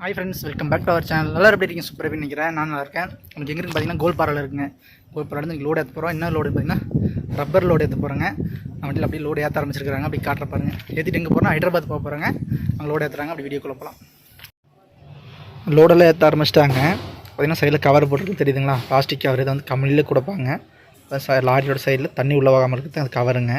Hi friends, welcome back to our channel. நல்லா எப்படி இருக்கீங்க? சூப்பராக நினைக்கிறேன். நான் நல்லா இருக்கேன். நமக்கு எங்கே இருக்குன்னு பார்த்தீங்கன்னா கோல்பாறையில் இருக்குங்க. கோல்பாறையில் இன்றைக்கி லோடு ஏற்ற போகிறோம். என்ன லோடு பார்த்தீங்கன்னா ரப்பர் லோடு ஏற்ற போகிறோங்க. வண்டியில் அப்படியே லோடு ஏற்ற ஆரம்பிச்சிருக்காங்க. அப்படி காட்டுற பாருங்க. ஏற்றிட்டு எங்கே போகிறோம்? ஹைதராபாத் போக போகிறாங்க. அங்கே லோடு ஏற்றுறாங்க. அப்படி வீடியோக்குள்ளே போகலாம். லோடெல்லாம் ஏற்ற ஆரம்பிச்சிட்டாங்க. பார்த்தீங்கன்னா சைடில் கவர் போட்டுருக்கு தெரியுதுங்களா? Plastic cover. இதை வந்து கம்பெனியில் கொடுப்பாங்க. லாரியோட சைடில் தண்ணி உள்ள போகாமல் இருக்குது அது கவருங்க.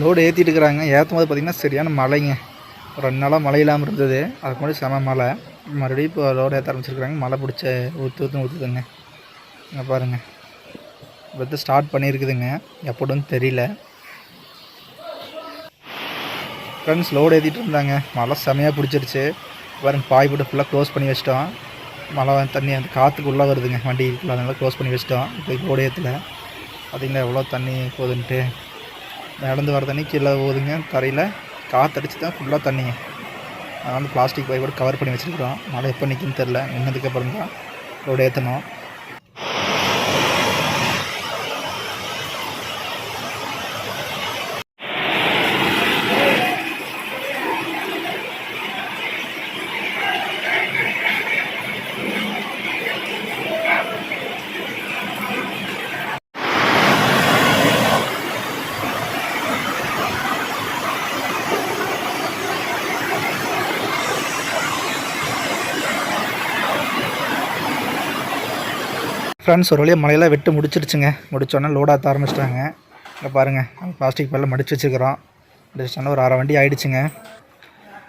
லோடு ஏற்றிட்டு இருக்கிறாங்க. ஏற்றும் போது பார்த்திங்கன்னா சரியான மழைங்க. ஒரு 2 நாளாக மழை இல்லாமல் இருந்தது. அதுக்கு முன்னாடி செம மழை. மறுபடியும் இப்போ லோடு ஏற்ற ஆரம்பிச்சிருக்கிறாங்க. மழை பிடிச்ச ஊற்றுதுங்க. இங்கே பாருங்கள், இப்போ ஸ்டார்ட் பண்ணியிருக்குதுங்க. எப்போன்னு தெரியல. ஃப்ரெண்ட்ஸ், லோடு ஏற்றிட்டு இருந்தாங்க. மழை செமையாக பிடிச்சிருச்சு. பாருங்க, பாய் போட்டு ஃபுல்லாக க்ளோஸ் பண்ணி வச்சிட்டோம். மழை தண்ணி அந்த காற்றுக்கு உள்ளே வருதுங்க வண்டி இருக்குல்ல, அதனால க்ளோஸ் பண்ணி வச்சிட்டோம். இப்போ லோடு ஏற்றல. பார்த்திங்கன்னா எவ்வளோ தண்ணி போகுதுன்ட்டு. நடந்து வர தண்ணி கீழே போகுதுங்க. தரையில் காற்றடிச்சு தான் ஃபுல்லாக தண்ணிங்க. அதனால் பிளாஸ்டிக் பைப்போடு கவர் பண்ணி வச்சுருக்கிறோம். மழை எப்போ நிற்குன்னு தெரில. நின்னதுக்கப்புறம் தான் லோடு ஏற்றணும். ஃப்ரெண்ட்ஸ், ஒரு வழியாக மழையெல்லாம் வெட்டு முடிச்சிருச்சுங்க. முடிச்சோடனே லோடு ஏற்ற ஆரம்பிச்சிட்டாங்க. இங்கே பாருங்கள், பிளாஸ்டிக் பையில் மடித்து வச்சுருக்கிறோம். முடிச்சோன்னா ஒரு 1/2 வண்டி ஆகிடுச்சுங்க.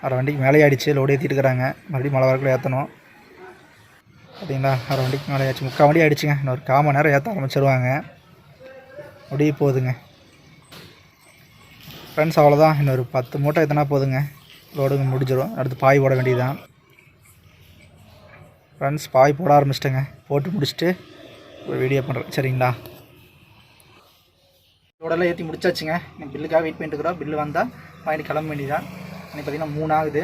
1/2 வண்டிக்கு மேலே ஆகிடுச்சு. லோடு ஏற்றிட்டுருக்குறாங்க. மறுபடியும் மழை வரக்குள்ள ஏற்றணும். பார்த்தீங்களா, 1/2 வண்டிக்கு மேலே ஆகிடுச்சு. 3/4 வண்டி ஆகிடுச்சுங்க. இன்னொரு 1/4 மணி நேரம் ஏற்ற ஆரம்பிச்சிருவாங்க. அப்படியே போகுதுங்க. ஃப்ரெண்ட்ஸ், அவ்வளோதான். இன்னொரு 10 மூட்டை ஏற்றினா போதுங்க. லோடுங்க முடிஞ்சிடும். அடுத்து பாய் போட வேண்டியதுதான். ஃப்ரெண்ட்ஸ், பாய் போட ஆரம்பிச்சிட்டேங்க. போட்டு முடிச்சுட்டு ஒரு வீடியோ பண்ணுறேன், சரிங்களா? லோடெல்லாம் ஏற்றி முடிச்சாச்சுங்க. இன்னைக்கு பில்லுக்காக வெயிட் பண்ணிட்டுருக்குறோம். பில்லு வந்தால் வாங்கிட்டு கிளம்ப வேண்டியதான். இன்னைக்கு பார்த்திங்கன்னா 3 ஆகுது.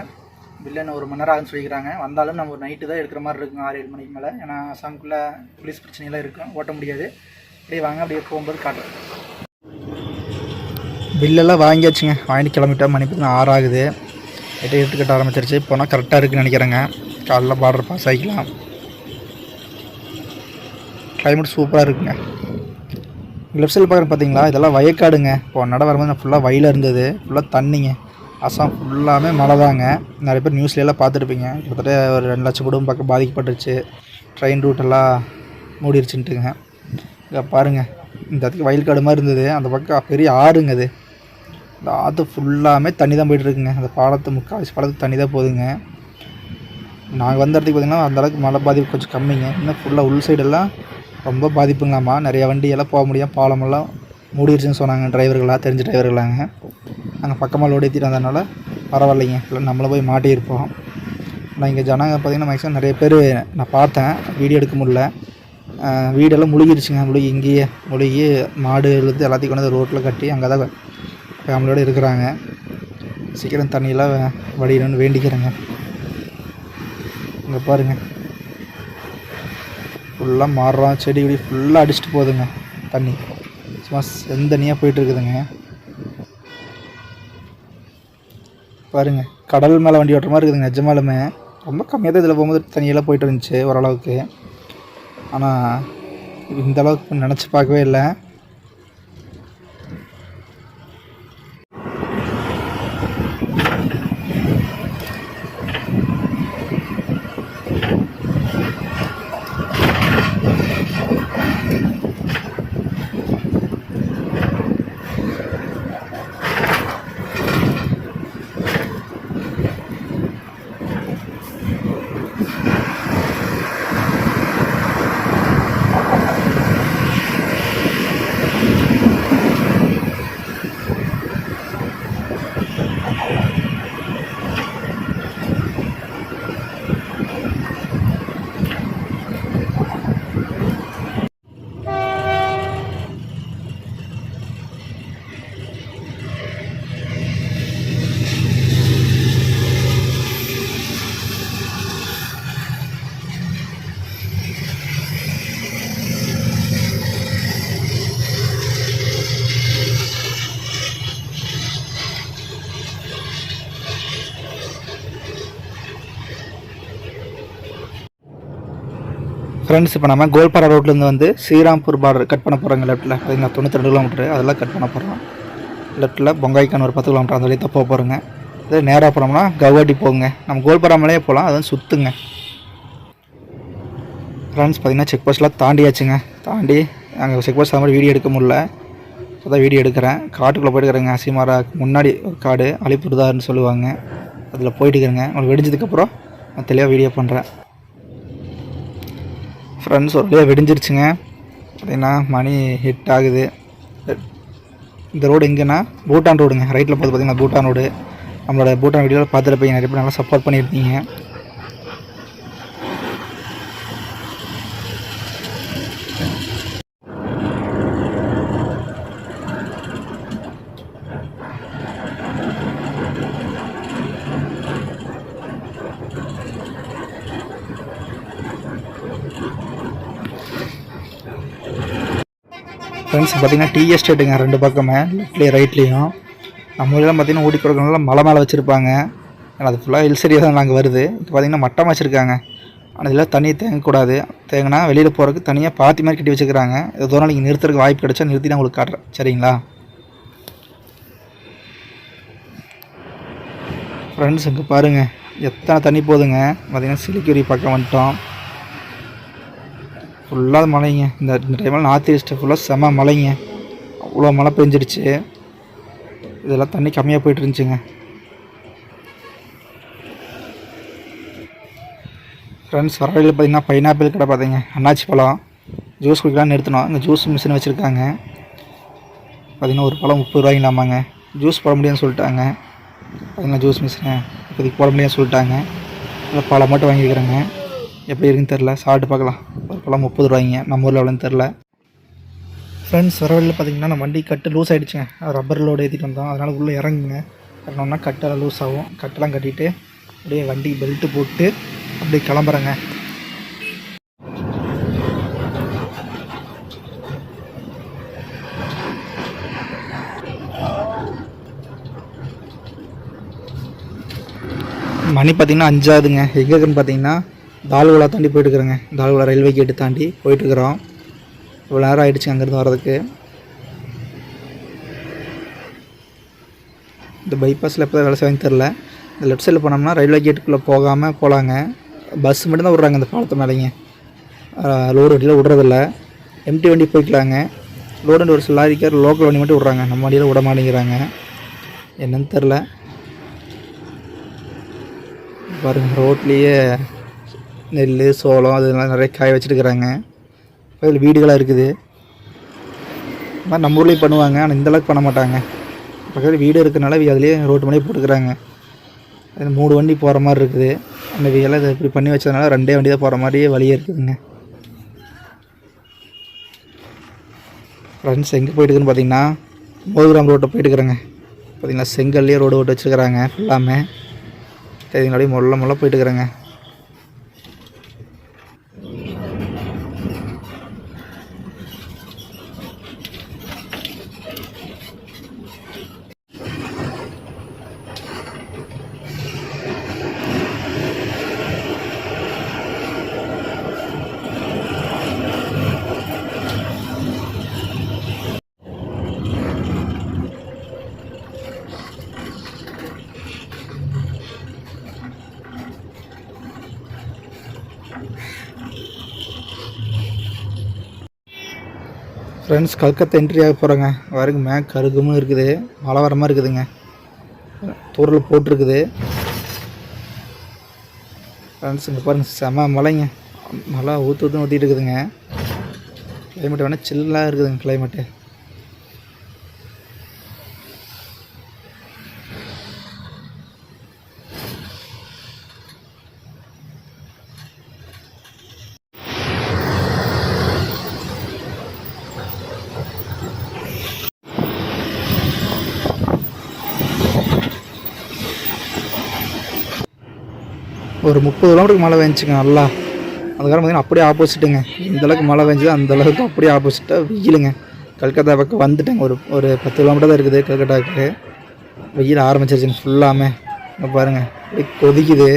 பில்லு இன்னும் 1 மணி நேரம் ஆகுதுன்னு சொல்லிக்கிறாங்க. வந்தாலும் நம்ம ஒரு நைட்டு தான் எடுக்கிற மாதிரி இருக்குங்க, 6-7 மணிக்கு மேலே. ஏன்னா அசாமுக்குள்ளே போலீஸ் பிரச்சனைலாம் இருக்கும், ஓட்ட முடியாது. அப்படியே வாங்க, அப்படியே போகும்போது காட்டுறேன். பில்லெல்லாம் வாங்கியாச்சுங்க. வாங்கிட்டு கிளம்பிட்டோம். மணி பார்த்திங்கன்னா 6 ஆகுது. நைட்டு எடுத்துக்கிட்ட ஆரம்பிச்சிருச்சு. போனால் கரெக்டாக இருக்குதுன்னு நினைக்கிறேங்க. காலைல பார்டர் பாஸ் ஆகிக்கலாம். கிளைமேட் சூப்பராக இருக்குங்க. லெஃப்ட் சைடில் பார்க்குறேன் பார்த்தீங்களா, இதெல்லாம் வயக்காடுங்க. இப்போ நட வரும்போது நான் ஃபுல்லாக வயலில் இருந்தது. ஃபுல்லாக தண்ணிங்க. அசாம் ஃபுல்லாமே மழை தாங்க. நிறைய பேர் நியூஸ்லாம் பார்த்துருப்பீங்க. கிட்டத்தட்ட ஒரு 2 லட்சம் குடும்பம் பக்கம் பாதிக்கப்பட்டுருச்சு. ட்ரெயின் ரூட்டெல்லாம் மூடிருச்சுன்ட்டுங்க. இங்கே பாருங்கள், இந்த இடத்துக்கு வயல்காடு மாதிரி இருந்தது. அந்த பக்கம் பெரிய ஆறுங்க. அது இந்த ஆற்று ஃபுல்லாமே தண்ணி தான் போய்ட்டுருக்குங்க. அந்த பாலத்து 3/4 பாலத்துக்கு தண்ணி தான் போகுதுங்க. நாங்கள் வந்த இடத்துக்கு பார்த்திங்கன்னா அந்தளவுக்கு மழை பாதிப்பு கொஞ்சம் கம்மிங்க. இன்னும் ஃபுல்லாக உள் சைடெல்லாம் ரொம்ப பாதிப்புங்களாம்மா. நிறையா வண்டியெல்லாம் போக முடியும். பாலமெல்லாம் மூடிடுச்சுன்னு சொன்னாங்க டிரைவர்களாக, தெரிஞ்ச டிரைவர்களாங்க. நாங்கள் பக்கமாக லோடு ஏற்றிட்டு வந்ததுனால பரவாயில்லைங்க. இல்லை நம்மளை போய் மாட்டியிருப்போம். நான் இங்கே ஜனங்க பார்த்திங்கன்னா மேக்ஸிமம் நிறைய பேர் நான் பார்த்தேன். வீடியோ எடுக்க முடியல. வீடெல்லாம் முழுகிடுச்சுங்க. இங்கேயே முழுகி மாடு எழுது எல்லாத்தையும் கொண்டு வந்து ரோட்டில் கட்டி அங்கே தான் ஃபேமிலியோடு இருக்கிறாங்க. சீக்கிரம் தண்ணியெல்லாம் வடியணும்னு வேண்டிக்கிறேங்க. இங்கே பாருங்கள், ஃபுல்லாக மாறுறோம். செடி கொடி ஃபுல்லாக அடிச்சுட்டு போகுதுங்க. தண்ணி சும்மா செந்தனியாக போயிட்டுருக்குதுங்க. பாருங்கள், கடல் மேலே வண்டி ஓட்டுற மாதிரி இருக்குதுங்க. நிஜமாலுமே ரொம்ப கம்மியாக தான் இதில் போகும்போது தண்ணியெல்லாம் போயிட்டு இருந்துச்சு ஓரளவுக்கு. ஆனால் இந்த அளவுக்கு நினச்சி பார்க்கவே இல்லை. ஃப்ரெண்ட்ஸ் இப்போ நம்ம கோல்பாரா ரோட்லேருந்து வந்து ஸ்ரீராம்பூர் பார்டர் கட் பண்ண போகிறோங்க லெஃப்ட்டில். பார்த்தீங்கன்னா 92 கிலோமீட்டர் அதெல்லாம் கட் பண்ண போகிறோம். லெஃப்ட்டில் பொங்காய்க்கான ஒரு 10 கிலோமீட்டர் அந்த வழி தான் போக போகிறோங்க. இதே நேராக போனோம்னா கவுஹாட்டி போகுங்க. நம்ம கோல்பாரா மேலேயே போகலாம், அது வந்து சுற்றுங்க. ஃப்ரெண்ட்ஸ் பார்த்தீங்கன்னா செக் போஸ்ட்லாம் தாண்டியாச்சுங்க. தாண்டி அங்கே செக் போஸ்ட் அது மாதிரி வீடியோ எடுக்க முடியல. இப்போ தான் வீடியோ எடுக்கிறேன். காட்டுக்குள்ளே போய்ட்டு இருக்கிறேங்க. அசிமாரா முன்னாடி ஒரு காடு அலிப்புர்தார்னு சொல்லுவாங்க, அதில் போயிட்டு இருக்கிறேங்க. உங்களுக்கு வெடிஞ்சதுக்கப்புறம் நான் தெளிவாக வீடியோ பண்ணுறேன். ஃப்ரெண்ட்ஸ் ஒரு வழியாக வெடிஞ்சிருச்சுங்க. பார்த்திங்கன்னா மணி 8 ஆகுது. இந்த ரோடு எங்கேன்னா பூட்டான் ரோடுங்க. ரைட்டில் பார்த்து பார்த்திங்கன்னா பூட்டான் ரோடு. நம்மளோட பூட்டான் வீடியோவில் பார்த்துருப்பீங்க, நிறைய பேர் நல்லா சப்போர்ட் பண்ணியிருந்தீங்க. ஃப்ரெண்ட்ஸ் பார்த்திங்கன்னா டீ எஸ்டேட்டுங்க ரெண்டு பக்கமே, லெஃப்ட்லேயும் ரைட்லேயும். நம்ம ஊரில் பார்த்திங்கன்னா ஊட்டி கொடுக்கறதுனால மலை மேலே வச்சுருப்பாங்க. ஏன்னா அது ஃபுல்லாக ஹில்ஸ் ஏரியா தான் நாங்கள் வருது. இப்போ பார்த்திங்கன்னா மட்டமாக வச்சுருக்காங்க. ஆனால் இதில் தண்ணி தேங்கக்கூடாது. தேங்கினா வெளியில் போகிறதுக்கு தனியாக பாத்தி மாதிரி கட்டி வச்சுக்கிறாங்க. இது தூரம் நீங்கள் நிறுத்துறதுக்கு வாய்ப்பு கிடச்சா நிறுத்தி நான் உங்களுக்கு காட்டுறேன், சரிங்களா? ஃப்ரெண்ட்ஸ் இங்கே பாருங்கள் எத்தனை தண்ணி போகுதுங்க. பார்த்திங்கன்னா சிலிக்குரி பக்கம் வந்துட்டோம். ஃபுல்லாக மழைங்க. இந்த டைமில் நார்த் ஈஸ்ட்டு ஃபுல்லாக செம மழைங்க. அவ்வளோ மழை பெஞ்சிடுச்சு. இதெல்லாம் தண்ணி கம்மியாக போய்ட்டு இருந்துச்சுங்க. ஃப்ரெண்ட்ஸ் வர வழியில் பார்த்திங்கன்னா பைனாப்பிள் கடை பார்த்தீங்க, அன்னாச்சி பழம் ஜூஸ் குடிக்கலாம்னு நிறுத்தினோம். இங்கே ஜூஸ் மிஷின் வச்சுருக்காங்க. பார்த்திங்கன்னா ஒரு பழம் 30 ரூபாய்ங்களாமாங்க. ஜூஸ் போட முடியாதுன்னு சொல்லிட்டாங்க. பார்த்திங்கன்னா ஜூஸ் மிஷினை இப்போதைக்கு போட முடியாதுன்னு சொல்லிட்டாங்க. இல்லை பழம் மட்டும் வாங்கிக்கிறேங்க. எப்படி இருக்குன்னு தெரில, சாப்பிட்டு பார்க்கலாம். ஒரு பழம் 30 ரூபாய்ங்க. நம்ம ஊரில் எவ்வளோன்னு தெரில. ஃப்ரெண்ட்ஸ் வர வழியில் பார்த்திங்கன்னா நம்ம வண்டி கட்டு லூஸ் ஆகிடுச்சுங்க. ரப்பர் லோடு ஏற்றிட்டு வந்தோம், அதனால் உள்ளே இறங்குங்க. இறங்கினோம்னா கட்டெல்லாம் லூஸ் ஆகும். கட்டெல்லாம் கட்டிட்டு அப்படியே வண்டி பெல்ட்டு போட்டு அப்படியே கிளம்புறேங்க. மணி பார்த்திங்கன்னா 5 ஆகுதுங்க. எங்கே இருக்குன்னு பார்த்தீங்கன்னா தால்குலா தாண்டி போயிட்டுருக்குறேங்க. தால்குலா ரயில்வே கேட்டு தாண்டி போயிட்டுருக்குறோம். இவ்வளோ நேரம் ஆகிடுச்சு அங்கேருந்து வரதுக்கு. இந்த பைபாஸில் எப்போ தான் வேலை செய்வாங்க தெரில. இந்த லெஃப்ட் சைடில் போனோம்னா ரயில்வே கேட்டுக்குள்ளே போகாமல் போகலாங்க. பஸ் மட்டும்தான் விட்றாங்க இந்த பாலத்து மேலேங்க. லோடு வண்டியில் விட்றதில்ல. எம்டி வண்டி போய்க்கலாங்க. லோடு வண்டி ஒரு சில லாரிக்கார் லோக்கல் வண்டி மட்டும் விட்றாங்க. நம்ம வண்டியில் விட மாட்டேங்கிறாங்க, என்னன்னு தெரில. பாருங்கள் ரோட்லேயே நெல் சோளம் அதெல்லாம் நிறைய காய வச்சுருக்குறாங்க. அதில் வீடுகளாக இருக்குது. இந்த மாதிரி நம்ம ஊர்லேயும் பண்ணுவாங்க, ஆனால் இந்தளவுக்கு பண்ண மாட்டாங்க. பக்கத்தில் வீடு இருக்கிறனால அதுலேயே ரோட்டு மேலே போட்டுக்கிறாங்க. அது 3 வண்டி போகிற மாதிரி இருக்குது. அந்த வீடெல்லாம் இதை இப்படி பண்ணி வச்சதுனால 2 வண்டி தான் போகிற மாதிரியே வழியே இருக்குதுங்க. ஃப்ரெண்ட்ஸ் எங்கே போயிட்டுருக்குன்னு பார்த்தீங்கன்னா மோதுகிராம் ரோட்டை போயிட்டுருக்குறேங்க. பார்த்திங்கன்னா செங்கல்லையே ரோடு ஓட்டு வச்சுருக்குறாங்க ஃபுல்லாமே. தெரியுங்களா, முள்ள போயிட்டுருக்குறேங்க. ஃப்ரெண்ட்ஸ் கல்கத்தா என்ட்ரி ஆக போகிறேங்க. வரைக்கும் மேக் கருகுமும் இருக்குது, மழை வர மாதிரி இருக்குதுங்க. தூரில் போட்டிருக்குது. ஃப்ரெண்ட்ஸ் இங்கே பாருங்கள் செம மழைங்க. மழை ஊற்றுன்னு ஊற்றிட்டு இருக்குதுங்க. கிளைமேட் வேணால் சில்லாக இருக்குதுங்க கிளைமேட்டு. ஒரு 30 கிலோமீட்டருக்கு மழை பெஞ்சுங்க நல்லா. அதுக்காக பார்த்திங்கன்னா அப்படியே ஆப்போசிட்டுங்க. இந்தளவுக்கு மழை பெஞ்சுது, அந்தளவுக்கு அப்படியே ஆப்போசிட்டாக வெயிலுங்க. கல்கத்தா பக்கம் வந்துட்டேங்க. ஒரு 10 கிலோமீட்டர் தான் இருக்குது கல்கட்டாவுக்கு. வெயில் ஆரம்பிச்சிருச்சுங்க ஃபுல்லாமே. இங்கே பாருங்கள் அப்படியே கொதிக்குது.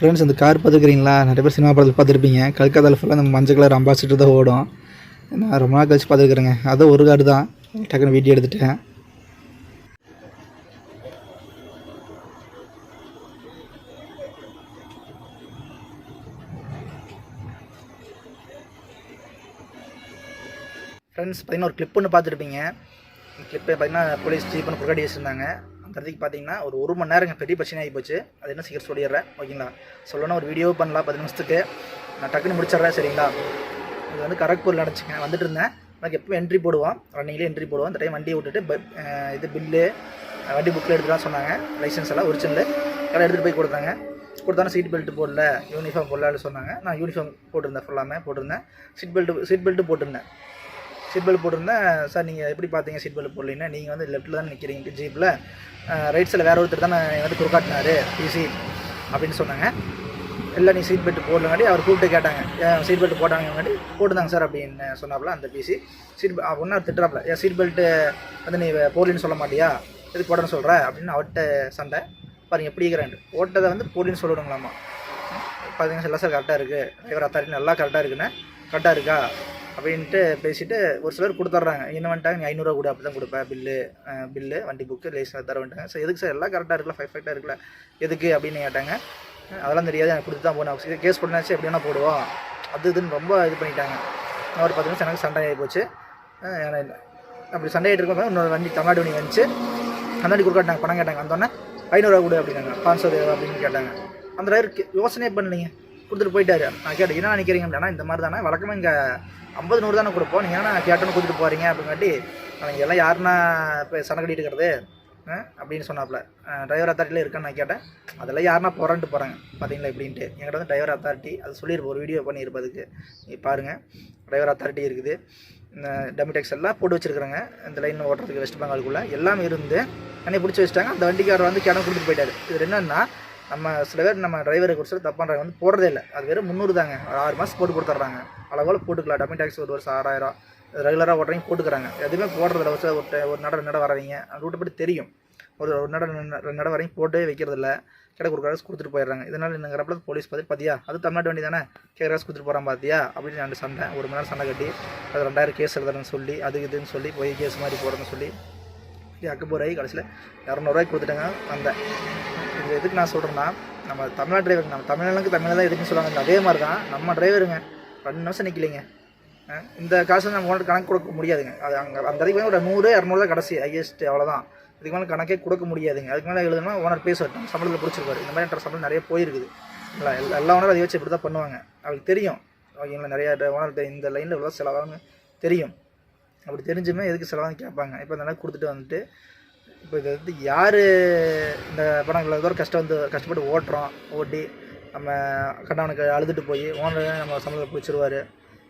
ஃப்ரெண்ட்ஸ் இந்த கார் பார்த்துருக்கிறீங்களா? நிறைய பேர் சினிமா படத்தில் பார்த்துருப்பீங்க. கல்கத்தாவில் ஃபுல்லாக அந்த மஞ்சள் கலர் அம்பாசிடர் தான் ஓடும். நான் ரொம்ப நாள் கழிச்சு பார்த்துருக்குறேங்க. அது ஒரு கார் தான். டக்குன்னு வீடியோ எடுத்துட்டேன். ஃப்ரெண்ட்ஸ் பார்த்தீங்கன்னா ஒரு கிளிப் ஒன்று பார்த்துருப்பீங்க. கிளிப்பை பார்த்தீங்கன்னா போலீஸ் ஜீப் ஒன்று புரடி வச்சுருந்தாங்க. அந்த இடத்துக்கு பார்த்தீங்கன்னா ஒரு மணி நேரம் பெரிய பிரச்சனை ஆகி போச்சு. அது என்ன சீக்கிரம் சொல்லிடுறேன், ஓகேங்களா? சொல்லணும் ஒரு வீடியோ பண்ணலாம் 10 நிமிஷத்துக்கு. நான் டக்குன்னு முடிச்சிடுறேன், சரிங்களா? இது வந்து கரக்பூரில் நடந்துச்சுங்க. வந்துட்டு இருந்தேன். எனக்கு எப்போ என்ட்ரி போடுவோம், ரன்னிங்லேயே என்ட்ரி போடுவோம். இந்த டைம் வண்டியை விட்டுட்டு இது பில்லு வண்டி புக்கில் எடுத்துலாம் சொன்னாங்க. லைசன்ஸ் எல்லாம் ஒரிஜினல் எல்லாம் எடுத்துகிட்டு போய் கொடுத்தாங்க. கொடுத்தாலும் சீட் பெல்ட் போடல, யூனிஃபார்ம் போடலான்னு சொன்னாங்க. நான் யூனிஃபார்ம் போட்டிருந்தேன், ஃபுல்லாமே போட்டிருந்தேன். சீட் பெல்ட்டு போட்டிருந்தேன். சீட் பெல்ட் போட்டிருந்தேன். சார் நீங்கள் எப்படி பார்த்தீங்க சீட் பெல்ட் போடலைன்னா? நீங்கள் வந்து லெஃப்ட்டில் தான் நிற்கிறீங்க ஜீப்பில், ரைட் சைடில் வேறு ஒருத்தர் தான் வந்து குறுக்காட்டினார் பிசி அப்படின்னு சொன்னாங்க. இல்லை நீ சீட் பெல்ட் போடலங்காட்டி அவர் கூப்பிட்டு கேட்டாங்க, சீட் பெல்ட் போட்டாங்கங்காட்டி போட்டுதாங்க சார் அப்படின்னு சொன்னாப்புல அந்த பிசி. ஒன்றா திட்டுறாப்புல, ஏன் சீட் பெல்ட்டு வந்து நீ போடலின்னு சொல்ல மாட்டியா, எதுக்கு போடணும்னு சொல்கிற அப்படின்னு அவர்கிட்ட சண்டை. பாருங்கள் எப்படி இருக்கிறேன், போட்டதை வந்து போடலின்னு சொல்லணுங்களாமா. பார்த்தீங்கன்னா எல்லாம் சார் கரெக்டாக இருக்குது, டிரைவர் அத்தாரிட்டி நல்லா கரெக்டாக இருக்குண்ணே, கரெக்டாக இருக்கா அப்படின்ட்டு பேசிவிட்டு ஒரு சிலர் கொடுத்துட்றாங்க. என்ன வந்துட்டாங்க, நீ 500 கூட அப்படி தான் கொடுப்பேன், பில்லு வண்டி புக்கு லைசன்ஸ் தர வந்துட்டாங்க. சார் எதுக்கு சார் எல்லாம் கரெக்டாக இருக்குல்ல, பர்ஃபெக்டாக இருக்குல்ல, எதுக்கு அப்படின்னு கேட்டாங்க. அதெல்லாம் தெரியாது, எனக்கு கொடுத்து தான் போகணும், கேஸ் போட்டுனாச்சு எப்படி வேணா போடுவோம், அது இதுன்னு ரொம்ப இது பண்ணிட்டாங்க. ஒரு 10 நிமிஷம் எனக்கு சண்டை ஆகி போச்சு. அப்படி சண்டை ஆகிட்டு இருக்கோம். இன்னொரு வண்டி தமிழ்நாடு வண்டி வந்துச்சு. அந்த வண்டி கொடுக்காட்டாங்க, பணம் கேட்டாங்க. வந்தோடனே 500 கூட அப்படின்னாங்க, 500 அப்படின்னு கேட்டாங்க. அந்த டிரைவருக்கு யோசனையே பண்ணலைங்க, கொடுத்துட்டு போயிட்டாரு. நான் கேட்டேன், என்ன நினைக்கிறீங்க அப்படின்னா, இந்த மாதிரி தானே வழக்கமாக இங்கே 50 100 தானே கொடுப்போம், நீங்கள் ஏன்னா கேட்டோன்னு கொடுத்துட்டு போகிறீங்க அப்படிங்காட்டி, அவங்க எல்லாம் யாருன்னா இப்போ சண்டை கட்டிட்டு இருக்கிறது அப்படின்னு சொன்னாப்புல. டிரைவர் அத்தாரிட்டியில் இருக்கான்னு நான் கேட்டேன். அதெல்லாம் யாருன்னா போகிறான்ட்டு போகிறாங்க பார்த்தீங்களா எப்படின்ட்டு. என்கிட்ட வந்து டிரைவர் அத்தாரிட்டி அது சொல்லியிருப்போம், ஒரு வீடியோ பண்ணியிருப்பதுக்கு நீ பாருங்கள். டிரைவர் அத்தாரிட்டி இருக்குது, டெமிடெக்ஸ் எல்லாம் போட்டு வச்சுருக்குறாங்க. இந்த லைன் ஓட்டுறதுக்கு வெஸ்ட் பெங்காலுக்குள்ளே எல்லாமே இருந்து என்னை பிடிச்சி வச்சுட்டாங்க. அந்த வண்டிக்காரர் வந்து கேடம் கொடுத்துட்டு போயிட்டார். இது என்னென்னா, நம்ம சில பேர் நம்ம டிரைவரை குறித்து தப்பாக வந்து போடுறதே இல்லை. அது வெறும் 300 தாங்க, 6 மாதம் போட்டு கொடுத்துட்றாங்க. அளவில் போட்டுக்கலாம். டம்மி டேக்ஸ் ஒரு வருஷம் 6000 ரெகுலராக ஓட்டுறவங்க போட்டுக்கிறாங்க. எதுவுமே போடுறதில்ல. ஒரு நட 2 நட வரவங்க ரூட்டை பற்றி தெரியும். ஒரு நட 2 நட வரைக்கும் போட்டு வைக்கிறதில்ல. கடை கொடுத்துட்டு போயிடுறாங்க. இதனால் என்னங்கிறப்ப போலீஸ் பார்த்தியா, அது தமிழ்நாட்டு வண்டி தானே, கேட்குறாஸ் கொடுத்துட்டு போகிறான் பார்த்தியா அப்படின்னு 2 சண்டை. 1 மணி நேரம் சண்டை கட்டி அது 2000 கேஸ் எழுதுறேன்னு சொல்லி அது இதுன்னு சொல்லி போய் கேஸ் மாதிரி போடுறேன்னு சொல்லி அக்கப்போராகி கடைசியில் 200 கொடுத்துட்டாங்க. வந்தேன். இது எதுக்கு நான் சொல்கிறேன்னா, நம்ம தமிழ்நாடு டிரைவர், நம்ம தமிழ்நாட்டுக்கு தமிழ் தான் எதுக்குன்னு சொல்லுவாங்க. அதே மாதிரி தான் நம்ம டிரைவருங்க 2 நிமிஷம் நிற்கலைங்க. இந்த காசு நம்ம ஓனர் கணக்கு கொடுக்க முடியாதுங்க. அது அங்கே அந்த வரைக்கும் ஒரு 100 200 தான் கடைசி ஹையஸ்ட்டு, அவ்வளோதான். இதுக்கு மேலே கணக்கே கொடுக்க முடியாதுங்க. அதுக்கு மேலே எழுதுனா ஓனர் பேசுவார், சம்பளத்தில் பிடிச்சிருப்பாரு. இந்த மாதிரி சம்பளம் நிறைய போயிருக்குது. எல்லா ஓனரும் அதை வச்சு இப்படி தான் பண்ணுவாங்க. அவங்களுக்கு தெரியும், ஓகேங்களா? நிறையா ஓனர் இந்த லைனில் இவ்வளோ செலவாகுன்னு தெரியும். அப்படி தெரிஞ்சுமே எதுக்கு செலவான்னு கேட்பாங்க. இப்போ இந்த கொடுத்துட்டு வந்துட்டு, இப்போ இது வந்து யார் இந்த பணங்களை ஏதோ கஷ்டப்பட்டு ஓட்டி நம்ம கண்டவனுக்கு அழுதுட்டு போய் ஓனர் நம்ம சம்பளத்தை பிடிச்சிருவார்.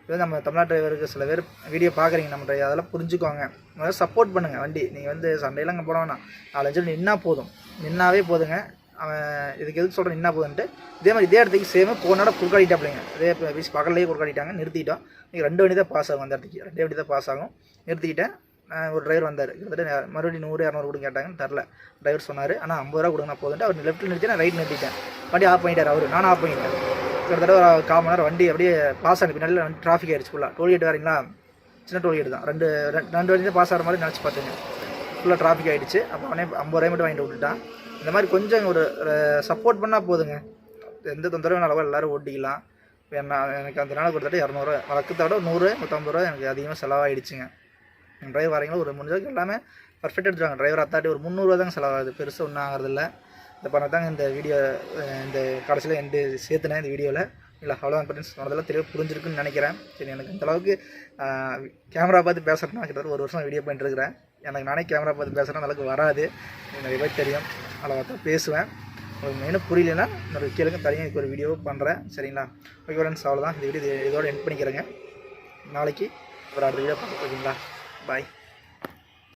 இது நம்ம தமிழ்நாட்டு டிரைவருக்கு சில பேர் வீடியோ பார்க்குறீங்க, நம்ம அதெல்லாம் புரிஞ்சுக்குவாங்க. முதல்ல சப்போர்ட் பண்ணுங்கள். வண்டி நீங்கள் வந்து சண்டையெல்லாம் அங்கே போட வேணாம், 4-5 நின்னா போதும், நின்னாவே போதுங்க. அவன் இதுக்கு எதுக்கு சொல்கிறேன், நின்னா போதுன்ட்டு. இதே இடத்துக்கு சேமாக போனோட குறுக்காடிட்டாப்பிள்ளைங்க. அதே வீசி பக்கத்துலேயே குறுக்காடிட்டாங்க, நிறுத்திட்டோம். நீங்கள் 2 வண்டி தான் பாஸ் ஆகும், அந்த இடத்துக்கு 2 வண்டி தான் பாஸ் ஆகும். நிறுத்திக்கிட்டேன். ஒரு டிரைவர் வந்தார், கிட்டத்தட்ட மறுபடியும் 100 200 கூட கேட்டாங்கன்னு தரல. டிரைவர் சொன்னார், ஆனால் 50 ரூபா கொடுங்க நான் போதுன்ட்டு அவர் லெஃப்ட்டில் நிறுத்தி நான் ரைட் நிறுத்திட்டேன். வண்டி ஆஃப் பண்ணிட்டார் அவர், நானும் ஆஃப் பண்ணிட்டேன். கிட்டத்தட்ட ஒரு 1/4 மணி நேரம் வண்டி அப்படியே பாஸ் ஆகி பின்னாடி வண்டி டிராஃபிக் ஆகிடுச்சு ஃபுல்லாக. டோல்கேட் வரீங்களா, சின்ன டோல்கேட் தான், 2 வண்டி தான் பாஸ் ஆகிற மாதிரி நினச்சி பார்த்துங்க. ஃபுல்லாக டிராஃபிக் ஆகிடுச்சு. அப்போ அவனே 50 ரூபாய் மட்டும் வாங்கிட்டு விட்டுட்டான். இந்த மாதிரி கொஞ்சம் ஒரு சப்போர்ட் பண்ணால் போதுங்க, எந்த தொந்தரவும் அளவு எல்லோரும் ஓட்டிக்கலாம். எனக்கு அந்த நாள் கொடுத்துட்டு 200 வழக்கத்தை விட 100 150 ரூபா எனக்கு அதிகமாக செலவாகிடுச்சுங்க. டிரைவர் வரீங்களா ஒரு முடிஞ்சதுக்கு எல்லாமே பர்ஃபெக்டாக எடுத்துவாங்க. டிரைவர் அத்தாட்டி ஒரு 300 தாங்க செலவாகுது, பெருசாக ஒன்றும் ஆகிறதில்ல. இந்த பண்ண தாங்க இந்த வீடியோ இந்த கடைசியில் எண்டு சேர்த்துனேன் இந்த வீடியோவில். இல்லை அவ்வளோதான் ஃப்ரெண்ட்ஸ், சொன்னதெல்லாம் தெளிவாக புரிஞ்சிருக்குன்னு நினைக்கிறேன். சரி, எனக்கு அந்தளவுக்கு கேமரா பார்த்து பேசுகிறேன்னா கிட்டத்தட்ட 1 வருஷம் வீடியோ பண்ணிட்டுருக்கிறேன். எனக்கு நானே கேமரா பார்த்து பேசுகிறேன் அந்தளவுக்கு வராது, நிறைய பேர் தெரியும். அளவாக தான் பேசுவேன். உங்களுக்கு மெயினாக புரியலன்னா இன்னொரு கேளுங்க, தனியாக இதுக்கு ஒரு வீடியோ பண்ணுறேன், சரிங்களா? ஓகே ஃப்ரெண்ட்ஸ், அவ்வளோதான். இந்த வீடியோ இதோட எண்ட் பண்ணிக்கிறேங்க. நாளைக்கு ஒரு அடுத்த வீடியோ பார்க்க, ஓகேங்களா? பாய்.